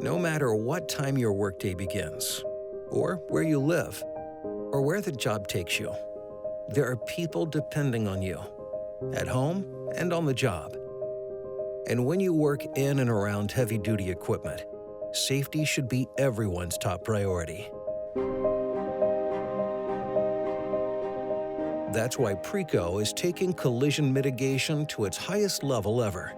No matter what time your workday begins, or where you live, or where the job takes you, there are people depending on you, at home and on the job. And when you work in and around heavy-duty equipment, safety should be everyone's top priority. That's why PRECO is taking collision mitigation to its highest level ever.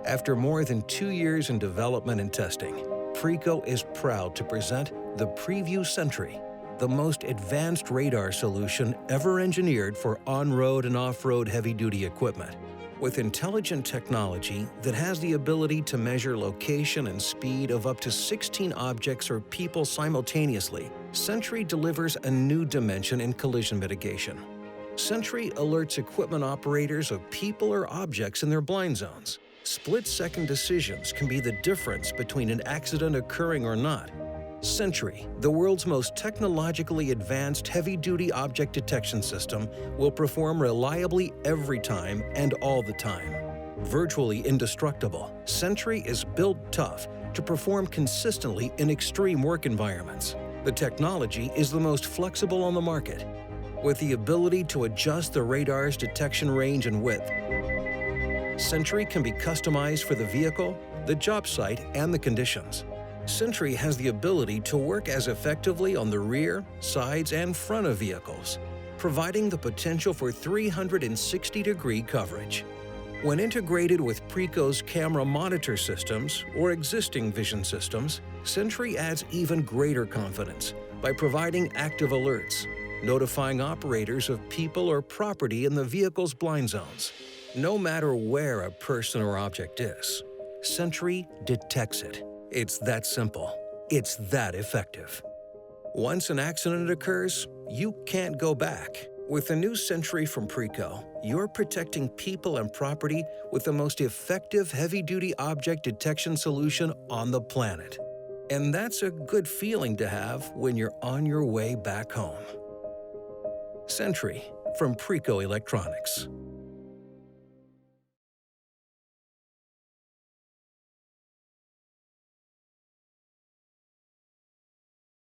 After more than 2 years in development and testing, PRECO is proud to present the Preview Sentry, the most advanced radar solution ever engineered for on-road and off-road heavy-duty equipment. With intelligent technology that has the ability to measure location and speed of up to 16 objects or people simultaneously, Sentry delivers a new dimension in collision mitigation. Sentry alerts equipment operators of people or objects in their blind zones. Split-second decisions can be the difference between an accident occurring or not. Sentry, the world's most technologically advanced heavy-duty object detection system, will perform reliably every time and all the time. Virtually indestructible, Sentry is built tough to perform consistently in extreme work environments. The technology is the most flexible on the market, with the ability to adjust the radar's detection range and width. Sentry can be customized for the vehicle, the job site, and the conditions. Sentry has the ability to work as effectively on the rear, sides, and front of vehicles, providing the potential for 360-degree coverage. When integrated with PRECO's camera monitor systems or existing vision systems, Sentry adds even greater confidence by providing active alerts, notifying operators of people or property in the vehicle's blind zones. No matter where a person or object is, Sentry detects it. It's that simple. It's that effective. Once an accident occurs, you can't go back. With the new Sentry from PRECO, you're protecting people and property with the most effective heavy-duty object detection solution on the planet. And that's a good feeling to have when you're on your way back home. Sentry from PRECO Electronics.